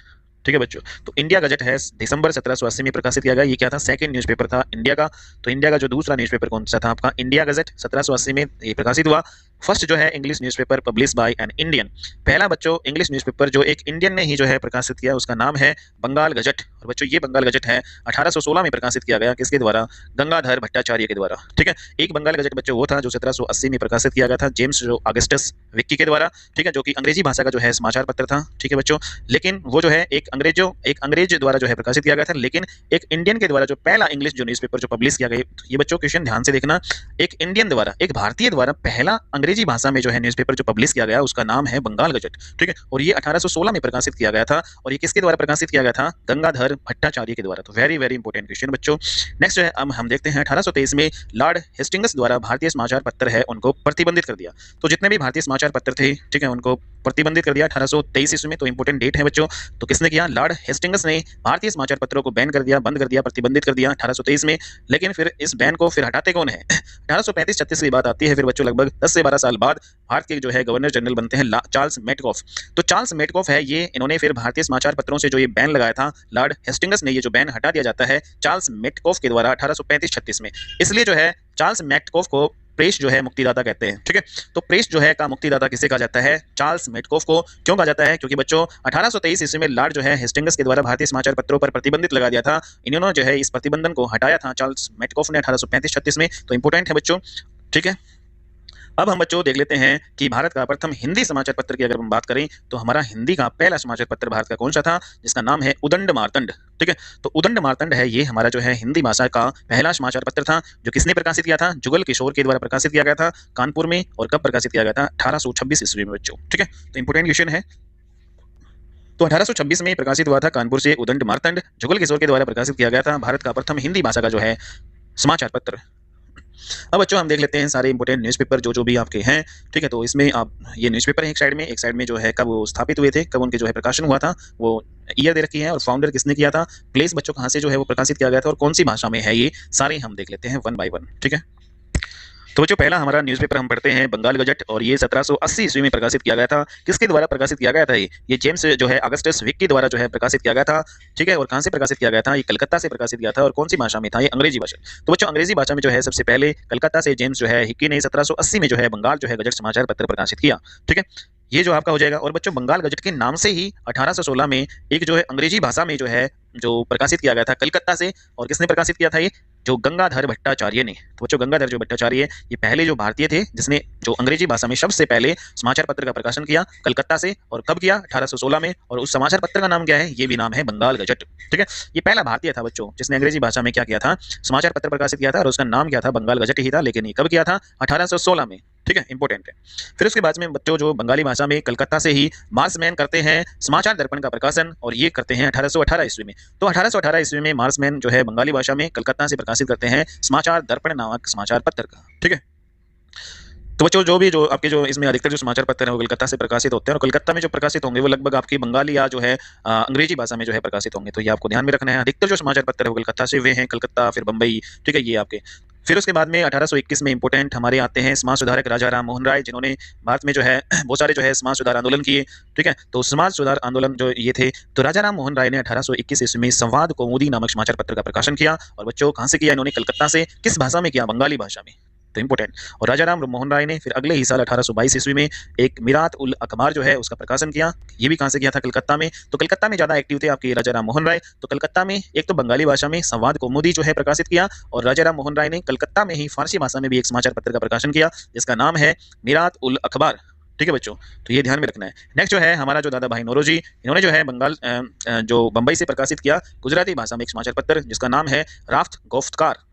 ठीक है बच्चों। तो इंडिया गजट है दिसंबर 1780 में प्रकाशित किया गया। ये क्या था, सेकंड न्यूज़पेपर था इंडिया का। तो इंडिया का जो दूसरा न्यूज़पेपर कौन सा था आपका, इंडिया गजट 1780 में ये प्रकाशित हुआ। फर्स्ट जो है English newspaper publish by an Indian, पहला बच्चों इंग्लिश न्यूज़पेपर जो एक इंडियन ने ही जो है प्रकाशित किया उसका नाम है बंगाल गजट। और बच्चों ये बंगाल गजट है 1816 में प्रकाशित किया गया, किसके द्वारा, गंगाधर भट्टाचार्य के द्वारा, ठीक है। एक बंगाल गजट बच्चों वो था जो 1780 में प्रकाशित किया गया था जेम्स जो ऑगस्टस हिक्की के द्वारा, ठीक है, जो कि अंग्रेजी भाषा का जो है समाचार पत्र था, ठीक है बच्चों। लेकिन वो जो है एक अंग्रेज द्वारा जो है प्रकाशित किया गया था, लेकिन एक इंडियन के द्वारा जो पहला इंग्लिश जो न्यूज़पेपर जो पब्लिश किया गया, ये बच्चों क्वेश्चन ध्यान से देखना, एक इंडियन द्वारा, एक भारतीय द्वारा पहला अंग्रेजी भाषा में जो है न्यूज़पेपर जो पब्लिश किया गया उसका नाम है बंगाल गजट, ठीक है। और ये 1816 में प्रकाशित किया गया था। और ये किसके द्वारा प्रकाशित किया गया था, गंगाधर भट्टाचार्य के द्वारा। तो वेरी वेरी इंपॉर्टेंट क्वेश्चन बच्चों। नेक्स्ट जो है अब हम देखते हैं 1823 में लॉर्ड हेस्टिंग्स द्वारा भारतीय समाचार पत्र है उनको प्रतिबंधित कर दिया। तो जितने भी भारतीय समाचार पत्र थे, ठीक है, उनको प्रतिबंधित कर दिया 1823 ईस्वी में। तो इंपॉर्टेंट डेट है बच्चों। तो किसने किया? लॉर्ड हेस्टिंग्स ने भारतीय समाचार पत्रों को बैन कर दिया, बंद कर दिया, प्रतिबंधित कर दिया 1823 में। लेकिन फिर इस बैन को फिर हटाते कौन है? 1835-36 की बात आती है फिर बच्चों, लगभग 10 से 12 साल बाद भारत के जो है गवर्नर जनरल बनते हैं चार्ल्स मेटकॉफ। तो चार्ल्स मेटकॉफ है ये, इन्होंने फिर भारतीय समाचार पत्रों से जो ये बैन लगाया था, लॉर्ड हेस्टिंग्स ने ये जो बैन हटा दिया जाता है चार्ल्स मेटकॉफ के द्वारा 1835-36 में। इसलिए जो है चार्ल्स मेटकॉफ को प्रेस जो है मुक्तिदाता कहते हैं। ठीक है, तो प्रेस जो है का मुक्तिदाता किसे कहा जाता है? चार्ल्स मेटकॉफ को। क्यों कहा जाता है? क्योंकि बच्चों 1823 ईस्वी में लॉर्ड जो है हेस्टिंग्स के द्वारा भारतीय समाचार पत्रों पर प्रतिबंधित लगा दिया था। इन्होंने जो है इस प्रतिबंधन को हटाया था चार्ल्स मेटकॉफ ने 1835-36 में। तो इंपॉर्टेंट है बच्चों। ठीक है, अब हम बच्चों देख लेते हैं कि भारत का प्रथम हिंदी समाचार पत्र की अगर हम बात करें तो हमारा हिंदी का पहला समाचार पत्र भारत का कौन सा था? जिसका नाम है उदंड मार्तंड। ठीक है, तो उदंड मार्तंड है ये हमारा जो है हिंदी भाषा का पहला समाचार पत्र था, जो किसने प्रकाशित किया था? जुगल किशोर के द्वारा प्रकाशित किया गया था कानपुर में। और कब प्रकाशित किया गया था? 1826 ईस्वी में बच्चों। ठीक है, तो इंपॉर्टेंट क्वेश्चन है। तो 1826 में प्रकाशित हुआ था कानपुर से उदंड मार्तंड, जुगल किशोर के द्वारा प्रकाशित किया गया था भारत का प्रथम हिंदी भाषा का जो है समाचार पत्र। अब बच्चों हम देख लेते हैं सारे इंपॉर्टेंट न्यूज़पेपर जो जो भी आपके हैं। ठीक है, तो इसमें आप ये न्यूज़पेपर है एक साइड में जो है कब वो स्थापित हुए थे, कब उनके जो है प्रकाशन हुआ था, वो ईयर दे रखी है, और फाउंडर किसने किया था, प्लेस बच्चों कहाँ से जो है वो प्रकाशित किया गया था, और कौन सी भाषा में है, ये सारे हम देख लेते हैं वन बाय वन। ठीक है, तो बच्चों पहला हमारा न्यूज़पेपर हम पढ़ते हैं बंगाल गजट, और ये 1780 ईस्वी में प्रकाशित किया गया था। किसके द्वारा प्रकाशित किया गया था? ये जेम्स जो है अगस्टस विक के द्वारा जो है प्रकाशित किया गया था। ठीक है, और कहाँ से प्रकाशित किया गया था? ये कलकत्ता से प्रकाशित किया था। और कौन सी भाषा में था? ये अंग्रेजी भाषा। तो बच्चों अंग्रेजी भाषा में जो है सबसे पहले कलकत्ता से जेम्स जो है हिक्की ने 1780 में जो है बंगाल जो है गजट समाचार पत्र प्रकाशित किया। ठीक है, ये जो आपका हो जाएगा। और बच्चों बंगाल गजट के नाम से ही 1816 में एक जो है अंग्रेजी भाषा में जो है जो प्रकाशित किया गया था कलकत्ता से, और किसने प्रकाशित किया था? ये जो गंगाधर भट्टाचार्य ने। तो बच्चों गंगाधर जो भट्टाचार्य ये पहले जो भारतीय थे जिसने जो अंग्रेजी भाषा में सबसे पहले समाचार पत्र का प्रकाशन किया कलकत्ता से। और कब किया? 1816 में। और उस समाचार पत्र का नाम क्या है? ये भी नाम है बंगाल गजट। ठीक है, ये पहला भारतीय था बच्चों जिसने अंग्रेजी भाषा में क्या किया था? समाचार पत्र प्रकाशित किया था, और उसका नाम क्या था? बंगाल गजट ही था। लेकिन ये कब किया था? 1816 में। ठीक है, इंपॉर्टेंट है। फिर उसके बाद में बच्चों जो बंगाली भाषा में कलकत्ता से ही मार्समैन करते हैं समाचार दर्पण का प्रकाशन, और ये करते हैं 1818 ईस्वी में। तो 1818 ईस्वी में मार्समैन जो है बंगाली भाषा में कलकत्ता से प्रकाशित करते हैं समाचार दर्पण नामक समाचार पत्र का। ठीक है, तो बच्चों जो भी जो आपके जो इसमें अधिकतर जो समाचार पत्र हैं वो कलकत्ता से प्रकाशित होते हैं, और कलकत्ता में जो प्रकाशित होंगे वो लगभग आपकी बंगाली या जो है अंग्रेजी भाषा में जो है प्रकाशित होंगे। तो ये आपको ध्यान में रखना है। अधिकतर जो समाचार पत्र है वो कलकत्ता से हुए हैं, कलकत्ता फिर बंबई। ठीक है, ये आपके। फिर उसके बाद में 1821 में इंपॉर्टेंट हमारे आते हैं समाज सुधारक राजा राम मोहन राय, जिन्होंने भारत में जो है बहुत सारे जो है समाज सुधार आंदोलन किए। ठीक है, तो समाज सुधार आंदोलन जो ये थे, तो राजा राम मोहन राय ने 1821 ईस्वी में संवाद कौमुदी नामक समाचार पत्र का प्रकाशन किया। और बच्चों कहाँ से किया इन्होंने? कलकत्ता से। किस भाषा में किया? बंगाली भाषा में। तो इंपॉर्टेंट। और राजा राम मोहन राय ने फिर अगले ही साल 1822 ईस्वी में एक मिरात उल अखबार जो है उसका प्रकाशन किया। ये भी कहाँ से किया था? कलकत्ता में। तो कलकत्ता में ज्यादा एक्टिव थे आपके राजा राम मोहन राय। तो कलकत्ता में एक तो बंगाली भाषा में संवाद कौमुदी जो है प्रकाशित किया, और राजा राम मोहन राय ने कलकत्ता में ही फारसी भाषा में भी एक समाचार पत्र का प्रकाशन किया जिसका नाम है मिरात उल अखबार। ठीक है बच्चों, तो ये ध्यान में रखना है। नेक्स्ट जो है हमारा जो दादा भाई नौरोजी, इन्होंने जो है बंगाल जो बंबई से प्रकाशित किया गुजराती भाषा में एक समाचार पत्र जिसका नाम है राफ्त गोफ्तार।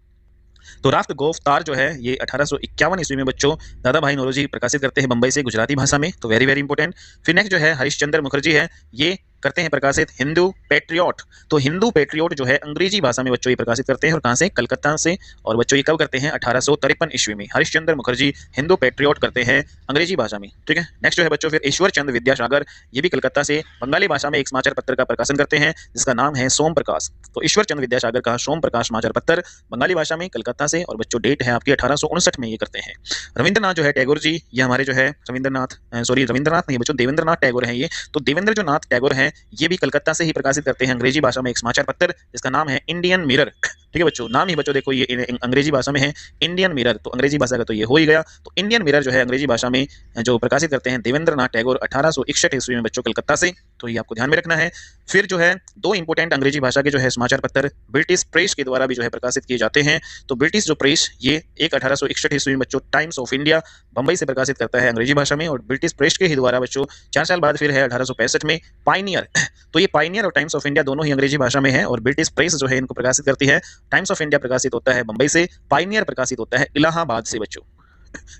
तो राफ्त गोफ्तार जो है ये 1851 ईस्वी में बच्चों दादा भाई नौरोजी प्रकाशित करते हैं बंबई से गुजराती भाषा में। तो वेरी वेरी इंपॉर्टेंट। फिर नेक्स्ट जो है हरिश्चंद्र मुखर्जी है, ये करते हैं प्रकाशित हिंदू पेट्रियोट। तो हिंदू पेट्रियोट जो है अंग्रेजी भाषा में बच्चों ये प्रकाशित करते हैं, और कहां से? कलकत्ता से। और बच्चों ये कब करते हैं? 1853 ईस्वी में। हरिश्चंद्र मुखर्जी हिंदू पेट्रियोट करते हैं अंग्रेजी भाषा में। ठीक है, नेक्स्ट जो है बच्चों फिर ईश्वर चंद्र विद्यासागर, ये भी कलकत्ता से बंगाली भाषा में एक समाचार पत्र का प्रकाशन करते हैं जिसका नाम है सोम प्रकाश। तो ईश्वर चंद्र विद्यासागर का सोम प्रकाश समाचार पत्र बंगाली भाषा में कलकत्ता से, और बच्चों डेट है आपकी 1859 में ये करते हैं। रविंद्रनाथ जो है टैगोर जी, ये हमारे जो है रविंद्रनाथ नहीं बच्चों देवेंद्रनाथ टैगोर हैं ये। तो देवेंद्र जो नाथ टैगोर हैं ये भी कलकत्ता से ही प्रकाशित करते हैं अंग्रेजी भाषा में एक समाचार पत्र जिसका नाम है इंडियन मिरर। ठीक है बच्चों, नाम ही बच्चों देखो ये अंग्रेजी भाषा में है इंडियन मिरर। तो अंग्रेजी भाषा का तो ये हो ही गया। तो इंडियन मिरर जो है अंग्रेजी भाषा में जो प्रकाशित करते हैं देवेंद्रनाथ टैगोर 1861 ईस्वी में बच्चों कलकत्ता से। तो ये आपको ध्यान में रखना है। फिर जो है दो इंपोर्टेंट अंग्रेजी भाषा के जो है समाचार पत्र ब्रिटिश प्रेस के द्वारा भी जो है प्रकाशित किए जाते हैं। तो ब्रिटिश जो प्रेस ये एक 1861 ईस्वी में बच्चों टाइम्स ऑफ इंडिया बंबई से प्रकाशित करता है अंग्रेजी भाषा में, और ब्रिटिश प्रेस के ही द्वारा बच्चों 4 साल बाद फिर है 1865 में पाइनियर। तो ये पाइनियर और टाइम्स ऑफ इंडिया दोनों ही अंग्रेजी भाषा में है, और ब्रिटिश प्रेस जो है इनको प्रकाशित करती है। टाइम्स ऑफ इंडिया प्रकाशित होता है बंबई से, पाइनियर प्रकाशित होता है इलाहाबाद से बच्चों।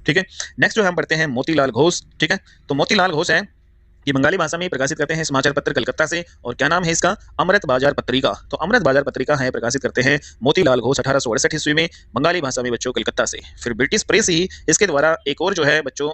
ठीक है, नेक्स्ट जो हम पढ़ते हैं मोतीलाल घोष। ठीक है, तो मोतीलाल घोष है ये बंगाली भाषा में प्रकाशित करते हैं समाचार पत्र कलकत्ता से, और क्या नाम है इसका? अमृत बाजार पत्रिका। तो अमृत बाजार पत्रिका है प्रकाशित करते हैं मोतीलाल घोष 1868 ईस्वी में बंगाली भाषा में बच्चों कलकत्ता से। फिर ब्रिटिश प्रेस ही इसके द्वारा एक और जो है बच्चों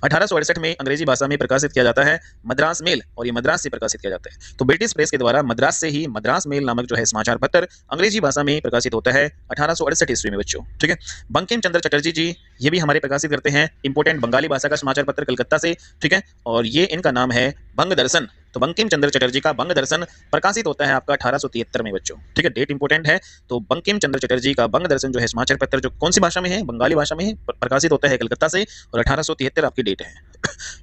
1868 में अंग्रेजी भाषा में प्रकाशित किया जाता है मद्रास मेल, और ये मद्रास से प्रकाशित किया जाता है। तो ब्रिटिश प्रेस के द्वारा मद्रास से ही मद्रास मेल नामक जो है समाचार पत्र अंग्रेजी भाषा में प्रकाशित होता है 1868 ईस्वी में बच्चों। ठीक है, बंकिम चंद्र चटर्जी जी ये भी हमारे प्रकाशित करते हैं इंपोर्टेंट बंगाली भाषा का समाचार पत्र कलकत्ता से। ठीक है, और ये इनका नाम है बंग दर्शन। तो बंकिम चंद्र चटर्जी का बंग दर्शन प्रकाशित होता है आपका 1873 में बच्चों। ठीक है, डेट इंपोर्टेंट है। तो बंकिम चंद्र चटर्जी का बंग दर्शन जो है समाचार पत्र जो कौन सी भाषा में है, बंगाली भाषा में है, प्रकाशित होता है कलकत्ता से, और 1873 आपकी डेट है।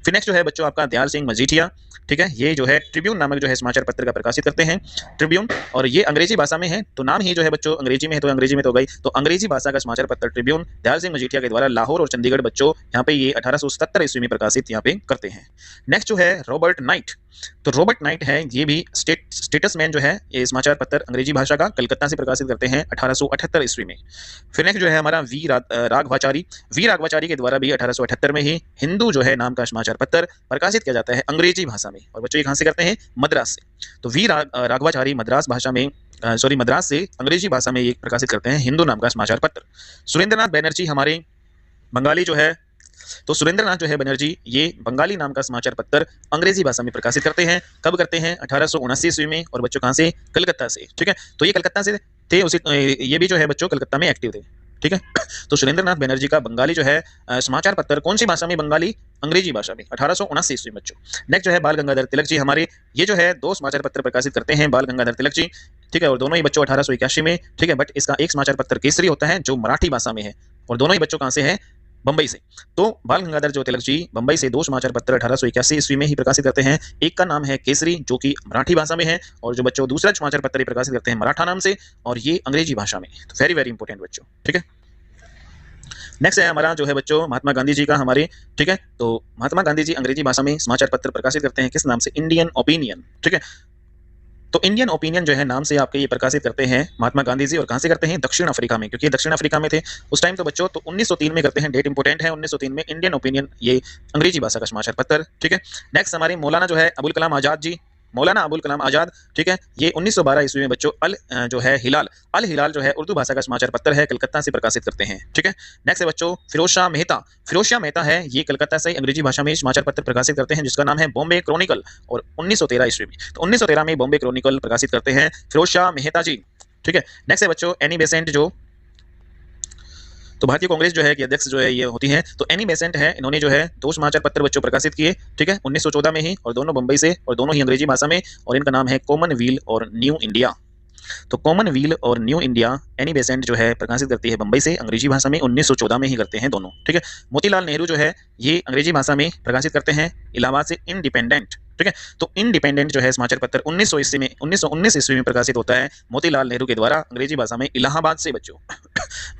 फिर नेक्स्ट जो है बच्चों आपका दयाल सिंह मजीठिया। ठीक है, ये जो है ट्रिब्यून नामक जो है समाचार पत्र का प्रकाशित करते हैं, ट्रिब्यून, और ये अंग्रेजी भाषा में है। तो नाम ही जो है बच्चों अंग्रेजी में है, तो अंग्रेजी में तो गई, तो अंग्रेजी भाषा का समाचार पत्र ट्रिब्यून दयाल सिंह मजीठिया के द्वारा लाहौर और चंडीगढ़ बच्चों यहाँ पे ये 1877 ईस्वी में प्रकाशित यहाँ पे करते हैं। नेक्स्ट जो है रॉबर्ट नाइट। तो रॉबर्ट नाइट है, ये भी स्टेटसमैन जो है ये समाचार पत्र अंग्रेजी भाषा का कलकत्ता से प्रकाशित करते हैं 1878 ईस्वी में। फिर नेक्स्ट जो है हमारा राघवाचारी। वी राघवाचारी के द्वारा भी 1878 में ही हिंदू जो है नाम का समाचार पत्र प्रकाशित किया जाता है अंग्रेजी भाषा में, और बच्चों ये कहाँ से करते हैं, मद्रास से। तो वी राघवाचारी मद्रास भाषा में मद्रास से अंग्रेजी भाषा में ये प्रकाशित करते हैं हिंदू नाम का समाचार पत्र। सुरेंद्रनाथ बैनर्जी हमारे बंगाली जो है, तो सुरेंद्रनाथ जो है बनर्जी ये बंगाली नाम का समाचार पत्र अंग्रेजी भाषा में प्रकाशित करते हैं। कब करते हैं, 1879 ईस्वी में, और बच्चों कहाँ से, कलकत्ता से। ठीक है, तो ये कलकत्ता से थे, उसी ये भी जो है बच्चों कलकत्ता में एक्टिव थे। ठीक है, तो सुरेंद्रनाथ बनर्जी का बंगाली जो है समाचार पत्र कौन सी भाषा में, बंगाली अंग्रेजी भाषा में, 1879 ईस्वी में बच्चों। नेक्स्ट जो है बाल गंगाधर तिलक जी हमारे, ये जो है 2 समाचार पत्र प्रकाशित करते हैं बाल गंगाधर तिलक जी। ठीक है, और दोनों ही बच्चों 1881 में। ठीक है, बट इसका एक समाचार पत्र केसरी होता है जो मराठी भाषा में है, और दोनों ही बच्चों कहाँ से है, बंबई से। तो बाल गंगाधर जो तिलक जी बंबई से 2 समाचार पत्र 1881 ईस्वी में ही प्रकाशित करते हैं। एक का नाम है केसरी जो कि मराठी भाषा में है, और जो बच्चों दूसरा समाचार पत्र प्रकाशित करते हैं मराठा नाम से, और ये अंग्रेजी भाषा में। तो वेरी वेरी इंपॉर्टेंट बच्चों। ठीक है, नेक्स्ट है हमारा जो है बच्चों महात्मा गांधी जी का हमारे। ठीक है, तो महात्मा गांधी जी अंग्रेजी भाषा में समाचार पत्र प्रकाशित करते हैं किस नाम से, इंडियन ओपिनियन। ठीक है, तो इंडियन ओपिनियन जो है नाम से आपके ये प्रकाशित करते हैं महात्मा गांधी जी, और कहां से करते हैं, दक्षिण अफ्रीका में, क्योंकि दक्षिण अफ्रीका में थे उस टाइम। तो बच्चों तो 1903 में करते हैं, डेट इंपोर्टेंट है, 1903 में इंडियन ओपिनियन ये अंग्रेजी भाषा का समाचार पत्र। ठीक है, नेक्स्ट हमारे मौलाना जो है अबुल कलाम आजाद जी, मौलाना अबुल कलाम आजाद। ठीक है, ये 1912 ईस्वी में बच्चों जो है अल हिलाल जो है उर्दू भाषा का समाचार पत्र है, कलकत्ता से प्रकाशित करते हैं। ठीक है, नेक्स्ट है बच्चों फिरोज शाह मेहता। फिरोज शाह मेहता है, ये कलकत्ता से अंग्रेजी भाषा में समाचार पत्र प्रकाशित करते हैं जिसका नाम है बॉम्बे क्रॉनिकल, और 1913 ईस्वी में। तो 1913 में बॉम्बे क्रॉनिकल प्रकाशित करते हैं फिरोज शाह मेहता जी। ठीक है, नेक्स्ट है बच्चों एनी बेसेंट जो, तो भारतीय कांग्रेस जो है कि अध्यक्ष जो है ये होती है, तो एनी बेसेंट है, इन्होंने जो है 2 समाचार पत्र बच्चों प्रकाशित किए। ठीक है, 1914 में ही, और दोनों बंबई से, और दोनों ही अंग्रेजी भाषा में, और इनका नाम है कॉमनवील और न्यू इंडिया। तो कॉमनवील और न्यू इंडिया एनी बेसेंट जो है प्रकाशित करती है बंबई से अंग्रेजी भाषा में, 1914 में ही करते हैं दोनों। ठीक है, मोतीलाल नेहरू जो है ये अंग्रेजी भाषा में प्रकाशित करते हैं इलाहाबाद से इंडिपेंडेंट। ठीक है, तो इंडिपेंडेंट जो है समाचार पत्र 1919 ईस्वी में प्रकाशित होता है मोतीलाल नेहरू के द्वारा अंग्रेजी भाषा में इलाहाबाद से बच्चों।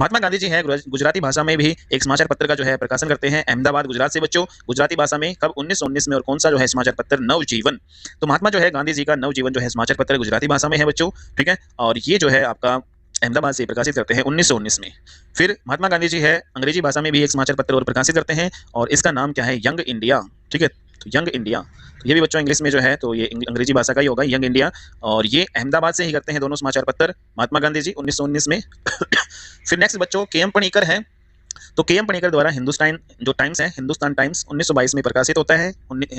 महात्मा गांधी जी हैं गुजराती भाषा में भी एक समाचार पत्र का जो है प्रकाशन करते हैं अहमदाबाद गुजरात से बच्चों, गुजराती भाषा में। कब, 1919 में, और कौन सा जो है समाचार पत्र, नवजीवन। तो महात्मा जो है गांधी जी का नवजीवन जो है समाचार पत्र गुजराती भाषा में है बच्चों। ठीक है, और ये जो है आपका अहमदाबाद से प्रकाशित करते हैं 1919 में। फिर महात्मा गांधी जी है अंग्रेजी भाषा में भी एक समाचार पत्र और प्रकाशित करते हैं, और इसका नाम क्या है, यंग इंडिया। ठीक है, तो यंग इंडिया, तो ये भी बच्चों इंग्लिश में जो है, तो ये अंग्रेजी भाषा का ही होगा, यंग इंडिया, और ये अहमदाबाद से ही करते हैं दोनों समाचार पत्र महात्मा गांधी जी 1919 में। फिर नेक्स्ट बच्चों के एम पणिकर है। तो के एम पणिकर द्वारा हिंदुस्तान जो टाइम्स है, हिंदुस्तान टाइम्स 1922 में प्रकाशित होता है।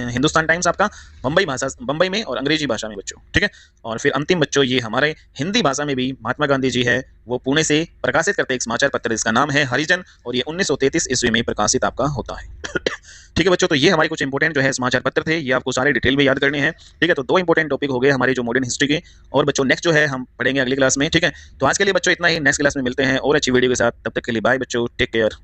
हिंदुस्तान टाइम्स आपका बंबई में और अंग्रेजी भाषा में बच्चों। ठीक है, और फिर अंतिम बच्चों ये हमारे हिंदी भाषा में भी महात्मा गांधी जी है वो पुणे से प्रकाशित करते हैं एक समाचार पत्र, इसका नाम है हरिजन, और ये 1933 ईस्वी में प्रकाशित आपका होता है। ठीक है बच्चों, तो ये हमारे कुछ इंपोर्टेंट जो है समाचार पत्र थे, ये आपको सारे डिटेल में याद करने हैं। ठीक है, तो 2 इंपोर्टेंट टॉपिक हो गए हमारे जो मॉडर्न हिस्ट्री के, और बच्चों नेक्स्ट जो है हम पढ़ेंगे अगली क्लास में। ठीक है, तो आज के लिए बच्चों इतना ही, नेक्स्ट क्लास में मिलते हैं और अच्छी वीडियो के साथ, तब तक के लिए बाय बच्चों, टेक केयर।